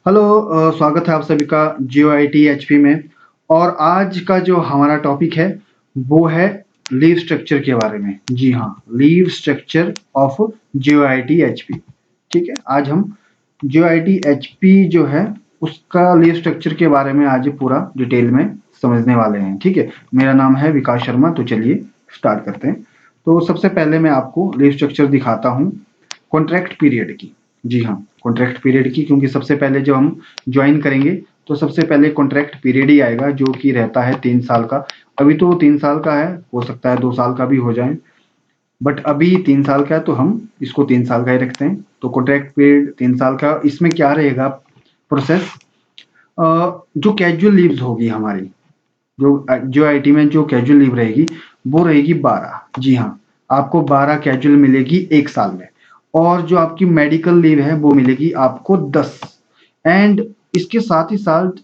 Hello स्वागत है आप सभी का जियो आईटी एचपी में। और आज का जो हमारा टॉपिक है वो है लीव स्ट्रक्चर के बारे में। जी हाँ, leave structure of Jio IT HP. ठीक है, आज हम जियो आईटी एचपी जो है उसका लीव स्ट्रक्चर के बारे में आज पूरा डिटेल में समझने वाले हैं। ठीक है, मेरा नाम है विकास शर्मा। तो चलिए स्टार्ट करते हैं। तो सबसे पहले मैं आपको लीव स्ट्रक्चर दिखाता हूँ कॉन्ट्रैक्ट पीरियड की। जी हाँ, कॉन्ट्रैक्ट पीरियड की, क्योंकि सबसे पहले जब हम ज्वाइन करेंगे तो सबसे पहले कॉन्ट्रैक्ट पीरियड ही आएगा जो कि रहता है 3 साल का। अभी तो 3 साल का है, हो सकता है 2 साल का भी हो जाए, बट अभी 3 साल का है तो हम इसको 3 साल का ही रखते हैं। तो कॉन्ट्रैक्ट पीरियड 3 साल का। इसमें क्या रहेगा प्रोसेस, जो कैजुअल लीव्स होगी हमारी, जो जो आईटी में जो कैजुअल लीव रहेगी वो रहेगी 12। जी हाँ, आपको 12 कैजुअल मिलेगी 1 साल में। और जो आपकी मेडिकल लीव है वो मिलेगी आपको 10। एंड इसके साथ ही साथ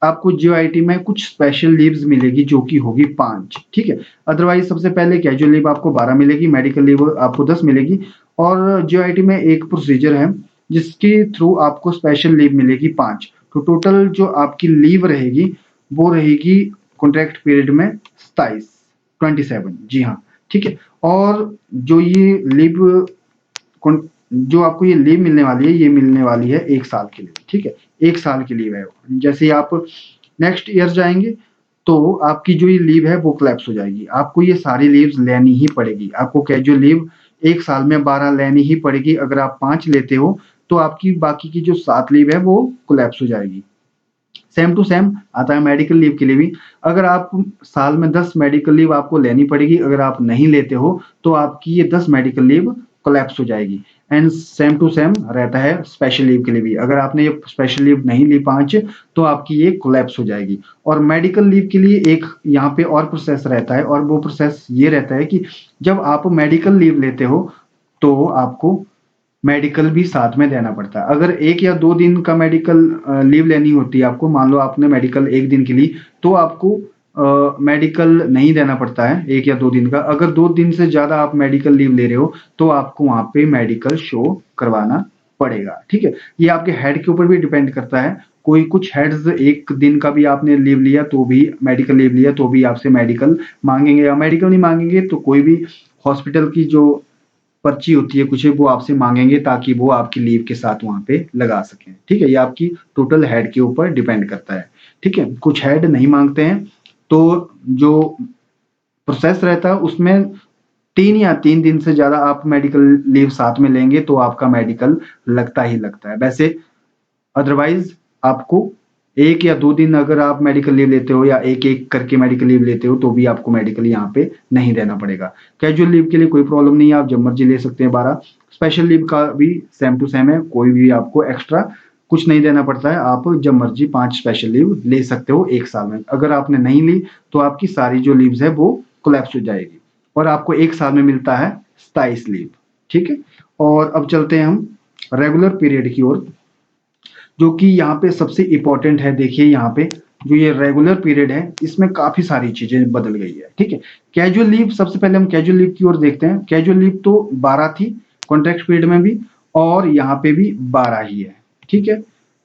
आपको जियो आईटी में कुछ स्पेशल लीव्स मिलेगी जो कि होगी 5। ठीक है, अदरवाइज सबसे पहले कैजुअल लीव आपको 12 मिलेगी, मेडिकल लीव आपको 10 मिलेगी। और जियो आईटी में एक प्रोसीजर है जिसके थ्रू आपको स्पेशल लीव मिलेगी 5। तो टोटल जो आपकी लीव रहेगी वो रहेगी कॉन्ट्रैक्ट पीरियड में 27। जी हाँ, ठीक है। और जो ये लीव जो आपको ये लीव मिलने वाली है, ये मिलने वाली है 1 साल के लिए। ठीक है, 1 साल की लीव है। जैसे ही आप नेक्स्ट ईयर जाएंगे तो आपकी जो ये लीव है वो कोलैप्स हो जाएगी। आपको ये सारी लीव्स लेनी ही पड़ेगी। आपको कैजुअल लीव 1 साल में 12 लेनी ही पड़ेगी। अगर आप 5 लेते हो तो आपकी बाकी की जो 7 लीव है वो कोलैप्स हो जाएगी। सेम टू सेम आता है मेडिकल लीव के लिए भी। अगर आप साल में 10 मेडिकल लीव आपको लेनी पड़ेगी, अगर आप नहीं लेते हो तो आपकी ये 10 मेडिकल लीव कोलैप्स हो जाएगी। एंड सेम टू सेम रहता है स्पेशल लीव के लिए भी। अगर आपने ये स्पेशल लीव नहीं ली 5 तो आपकी ये कोलैप्स हो जाएगी। और मेडिकल लीव के लिए एक यहाँ पे और प्रोसेस रहता है, और वो प्रोसेस ये रहता है कि जब आप मेडिकल लीव लेते हो तो आपको मेडिकल भी साथ में देना पड़ता है। अगर 1 या 2 दिन का मेडिकल लीव लेनी होती है आपको, मान लो आपने मेडिकल 1 दिन की ली, तो आपको मेडिकल नहीं देना पड़ता है 1 या 2 दिन का। अगर 2 दिन से ज़्यादा आप मेडिकल लीव ले रहे हो तो आपको वहाँ पे मेडिकल शो करवाना पड़ेगा। ठीक है, ये आपके हेड के ऊपर भी डिपेंड करता है। कोई कुछ हेड्स 1 दिन का भी आपने लीव लिया तो भी, मेडिकल लीव लिया तो भी आपसे मेडिकल मांगेंगे, या मेडिकल नहीं मांगेंगे तो कोई भी हॉस्पिटल की जो पर्ची होती है कुछ, वो आपसे मांगेंगे ताकि वो आपकी लीव के साथ वहां पे लगा सकें। ठीक है, ये आपकी टोटल हेड के ऊपर डिपेंड करता है। ठीक है, कुछ हेड नहीं मांगते हैं तो जो प्रोसेस रहता है उसमें 3 दिन से ज्यादा आप मेडिकल लीव साथ में लेंगे तो आपका मेडिकल लगता ही लगता है। वैसे अदरवाइज आपको 1 या 2 दिन अगर आप मेडिकल लीव लेते हो या एक एक करके मेडिकल लीव लेते हो तो भी आपको मेडिकल यहाँ पे नहीं देना पड़ेगा। कैजुअल लीव के लिए कोई प्रॉब्लम नहीं है, आप जब मर्जी ले सकते हैं 12। स्पेशल लीव का भी सेम टू सेम है, कोई भी आपको एक्स्ट्रा कुछ नहीं देना पड़ता है। आप जब मर्जी 5 स्पेशल लीव ले सकते हो 1 साल में। अगर आपने नहीं ली तो आपकी सारी जो लीव्स है वो कोलैप्स हो जाएगी और आपको 1 साल में मिलता है 27 लीव। ठीक है, और अब चलते हैं हम रेगुलर पीरियड की ओर, जो कि यहाँ पे सबसे इंपॉर्टेंट है। देखिए यहाँ पे जो ये रेगुलर पीरियड है इसमें काफी सारी चीजें बदल गई है। ठीक है, कैजुअल लीव, सबसे पहले हम कैजुअल लीव की ओर देखते हैं। कैजुअल लीव तो 12 थी कॉन्ट्रैक्ट पीरियड में भी, और यहाँ पे भी 12 ही है। ठीक है,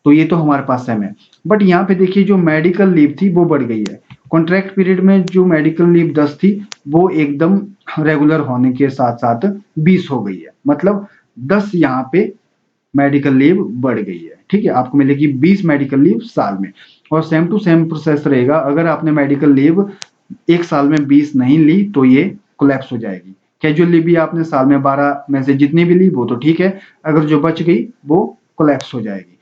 तो ये तो हमारे पास सेम है। बट यहाँ पे देखिए जो मेडिकल लीव थी वो बढ़ गई है। कॉन्ट्रैक्ट पीरियड में जो मेडिकल लीव 10 थी वो एकदम रेगुलर होने के साथ साथ 20 हो गई है। मतलब 10 यहाँ पे मेडिकल लीव बढ़ गई है। ठीक है, आपको मिलेगी 20 मेडिकल लीव साल में। और सेम टू सेम प्रोसेस रहेगा। अगर आपने मेडिकल लीव 1 साल में 20 नहीं ली तो ये कोलैप्स हो जाएगी। कैजुअल लीव भी आपने साल में 12 में से जितनी भी ली वो तो ठीक है, अगर जो बच गई वो कोलैप्स हो जाएगी।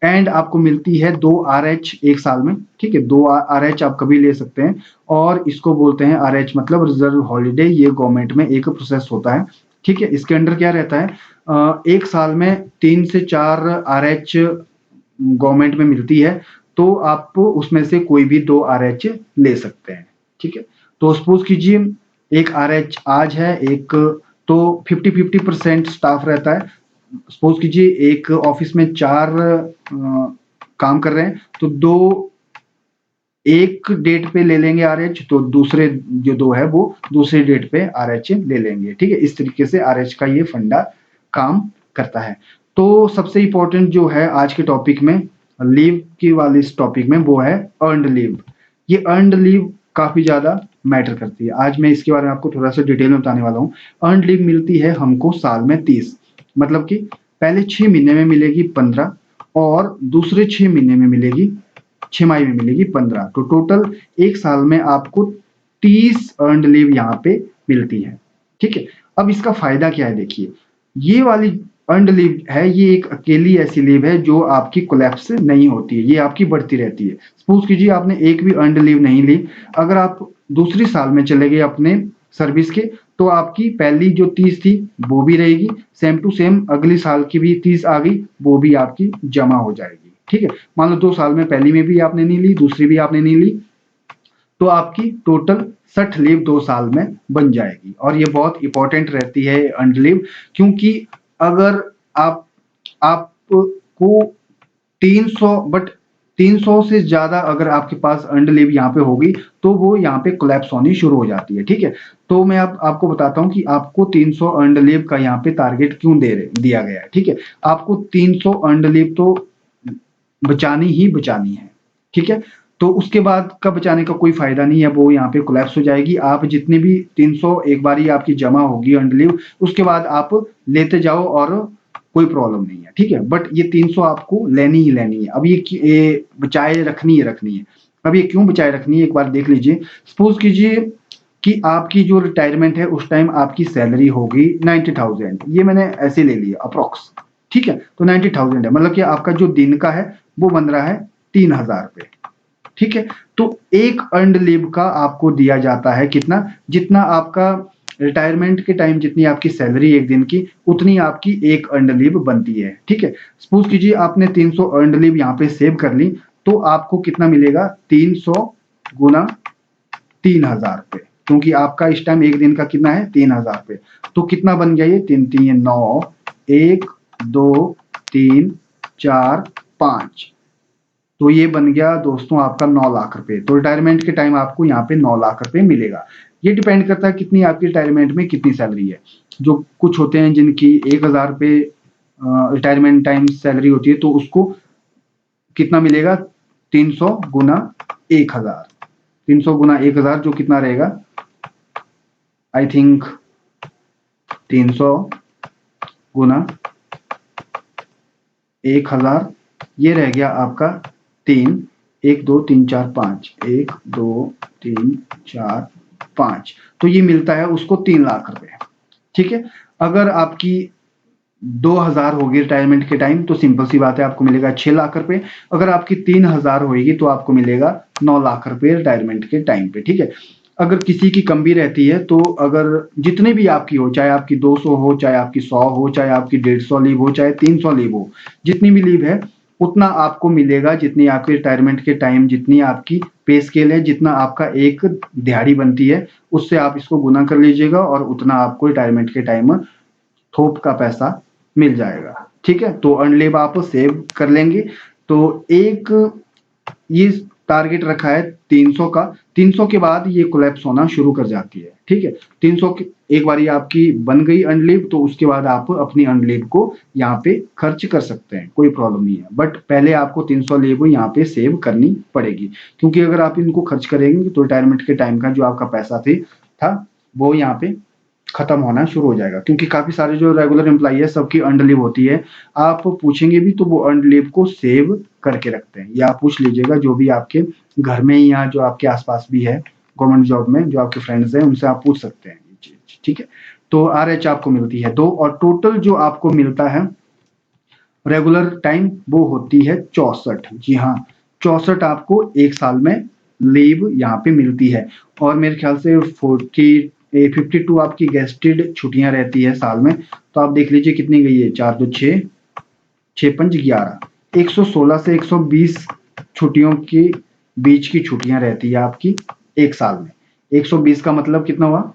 एंड आपको मिलती है 2 RH 1 साल में। ठीक है, 2 RH आप कभी ले सकते हैं, और इसको बोलते हैं RH मतलब रिजर्व हॉलीडे। ये गवर्नमेंट में एक प्रोसेस होता है। ठीक है, इसके अंडर क्या रहता है, 1 साल में 3 से 4 RH गवर्नमेंट में मिलती है, तो आप उसमें से कोई भी 2 RH ले सकते हैं। ठीक है, तो सपोज कीजिए एक RH आज है, एक तो 50-50% स्टाफ रहता है। सपोज कीजिए एक ऑफिस में 4 काम कर रहे हैं तो 2 एक डेट पे ले लेंगे RH, तो दूसरे जो 2 है वो दूसरी डेट पे RH ले लेंगे। ठीक है, इस तरीके से RH का ये फंडा काम करता है। तो सबसे इंपॉर्टेंट जो है आज के टॉपिक में लीव की वाली इस टॉपिक में, वो है अर्नड लीव। ये अर्नड लीव काफी ज्यादा मैटर करती है। आज मैं इसके बारे में आपको थोड़ा सा डिटेल में बताने वाला हूँ। अर्नड लीव मिलती है हमको साल में 30, मतलब कि पहले 6 महीने में मिलेगी 15 और दूसरे 6 महीने में मिलेगी, छमाही में मिलेगी 15। तो टोटल एक साल में आपको 30 अर्नड लीव यहाँ पे मिलती है। ठीक है, अब इसका फायदा क्या है देखिए, ये वाली अर्नड लीव है, ये एक अकेली ऐसी लीव है जो आपकी कोलैप्स नहीं होती है, ये आपकी बढ़ती रहती है। सपोज कीजिए आपने एक भी अर्नड लीव नहीं ली, अगर आप दूसरी साल में चले गए अपने सर्विस के, तो आपकी पहली जो 30 थी वो भी रहेगी, सेम टू सेम अगली साल की भी 30 आ गई, वो भी आपकी जमा हो जाएगी। ठीक है, मान लो 2 साल में पहली में भी आपने नहीं ली, दूसरी भी आपने नहीं ली, तो आपकी टोटल 60 लीव 2 साल में बन जाएगी। और ये बहुत इंपॉर्टेंट रहती है अर्नड लीव, क्योंकि अगर आपको 300 बट 300 से ज्यादा अगर आपके पास अर्नड लीव यहाँ पे होगी, तो वो यहाँ पे कोलैप्स होनी शुरू हो जाती है। ठीक है, तो मैं अब आपको बताता हूँ कि आपको 300 अर्नड लीव का यहाँ पे टारगेट क्यों दिया गया है। ठीक है, आपको 300 अर्नड लीव तो बचानी ही बचानी है। ठीक है, तो उसके बाद का बचाने का कोई फायदा नहीं है, वो यहाँ पे कोलैप्स हो जाएगी। आप जितनी भी 300 एक बार ही आपकी जमा होगी अर्नड लीव, उसके बाद आप लेते जाओ और कोई प्रॉब्लम नहीं है। ठीक है, बट ये 300 आपको लेनी ही लेनी है। अब ये बचाए रखनी है रखनी है। अब ये क्यों बचाए रखनी है, एक बार देख लीजिए। सपोज कीजिए कि आपकी जो रिटायरमेंट है उस टाइम आपकी सैलरी होगी 90,000, ये मैंने ऐसे ले लिया अप्रोक्स। ठीक है, तो 90,000 है, मतलब कि आपका जो दिन का है वो बन रहा है 3,000 रुपये। ठीक है, तो एक अर्नड लीव का आपको दिया जाता है कितना, जितना आपका रिटायरमेंट के टाइम जितनी आपकी सैलरी एक दिन की, उतनी आपकी एक अर्नड लीव बनती है। ठीक है, सपोज कीजिए आपने 300 अर्नड लीव यहाँ पे सेव कर ली, तो आपको कितना मिलेगा, 300 गुना 3,000 रुपये, क्योंकि आपका इस टाइम एक दिन का कितना है, 3,000 रुपये। तो कितना बन गया ये, 3 3 9, 1 2 3 4 5, तो ये बन गया दोस्तों आपका 9 लाख रुपए। तो रिटायरमेंट के टाइम आपको यहाँ पे 9 लाख रुपए मिलेगा। ये डिपेंड करता है कितनी आपकी रिटायरमेंट में कितनी सैलरी है। जो कुछ होते हैं जिनकी 1,000 रुपये रिटायरमेंट टाइम सैलरी होती है, तो उसको कितना मिलेगा, 300 गुना 1,000, 300 गुना 1,000 जो कितना रहेगा, आई थिंक 300 गुना 1,000, ये रह गया आपका 3, 1 2 3 4 5, 1 2 3 4 5, तो ये मिलता है उसको 3 लाख रुपए। ठीक है, अगर आपकी 2,000 होगी रिटायरमेंट के टाइम, तो सिंपल सी बात है, आपको मिलेगा 6 लाख रुपए। अगर आपकी 3,000 होगी तो आपको मिलेगा 9 लाख रुपए रिटायरमेंट के टाइम पे। ठीक है, अगर किसी की कम भी रहती है, तो अगर जितनी भी आपकी हो, चाहे आपकी 200 हो, चाहे आपकी 100 हो, चाहे आपकी 150 लीव हो, चाहे 300 लीव हो, जितनी भी लीव है उतना आपको मिलेगा, जितनी आपकी रिटायरमेंट के टाइम जितनी आपकी पे स्केल है, जितना आपका एक दिहाड़ी बनती है, उससे आप इसको गुना कर लीजिएगा और उतना आपको रिटायरमेंट के टाइम थोप का पैसा मिल जाएगा। ठीक है, तो अर्न लीव आप सेव कर लेंगे। तो एक ये टारगेट रखा है 300 का, 300 के बाद ये कोलैप्स होना शुरू कर जाती है। ठीक है, 300 की एक बारी आपकी बन गई अर्न लीव, तो उसके बाद आप अपनी अर्न लीव को यहाँ पे खर्च कर सकते हैं, कोई प्रॉब्लम नहीं है। बट पहले आपको 300 लीव यहाँ पे सेव करनी पड़ेगी, क्योंकि अगर आप इनको खर्च करेंगे तो रिटायरमेंट के टाइम का जो आपका पैसा था वो यहाँ पे खत्म होना शुरू हो जाएगा। क्योंकि काफी सारे जो रेगुलर एम्प्लॉई है सबकी अर्नड लीव होती है, आप पूछेंगे भी तो वो अर्नड लीव को सेव करके रखते हैं, या आप पूछ लीजिएगा जो भी आपके घर में या जो आपके आसपास भी है गवर्नमेंट जॉब में जो आपके फ्रेंड्स हैं, उनसे आप पूछ सकते हैं ये चीज। ठीक है, तो RH आपको मिलती है 2, और टोटल जो आपको मिलता है रेगुलर टाइम वो होती है 64। जी हाँ, 64 आपको एक साल में लीव यहाँ पे मिलती है। और मेरे ख्याल से 52 आपकी गेस्टेड छुट्टियां रहती है साल में, तो आप देख लीजिए कितनी गई है, 4 2 6, 6 5 11, 116 से 120 छुट्टियों के बीच की छुट्टियां रहती है आपकी एक साल में। 120 का मतलब कितना हुआ,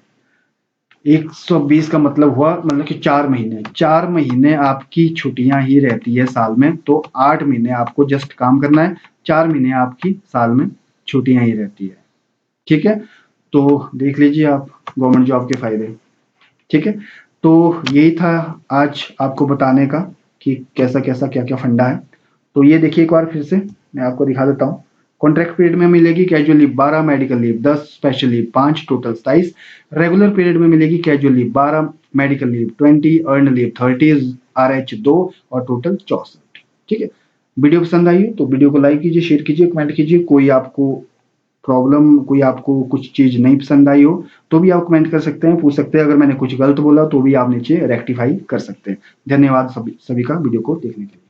120 का मतलब हुआ मतलब कि 4 महीने आपकी छुट्टियां ही रहती है साल में। तो 8 महीने आपको जस्ट काम करना है, 4 महीने आपकी साल में छुट्टियां ही रहती है। ठीक है, तो देख लीजिए आप गवर्नमेंट जॉब के फायदे। ठीक है, तो यही था आज आपको बताने का कि कैसा कैसा क्या क्या फंडा है। तो ये देखिए एक बार फिर से मैं आपको दिखा देता हूँ। कॉन्ट्रैक्ट पीरियड में मिलेगी casual leave 12, medical leave 10, special leave 5, total 27। Regular period में मिलेगी casual leave 12, medical leave 20, earn leave 30, RH 2 और टोटल 64। ठीक है, वीडियो पसंद आई हो तो वीडियो को लाइक कीजिए, शेयर कीजिए, कमेंट कीजिए। कोई आपको प्रॉब्लम, कोई आपको कुछ चीज नहीं पसंद आई हो तो भी आप कमेंट कर सकते हैं, पूछ सकते हैं। अगर मैंने कुछ गलत बोला तो भी आप नीचे रेक्टिफाई कर सकते हैं। धन्यवाद सभी का वीडियो को देखने के लिए।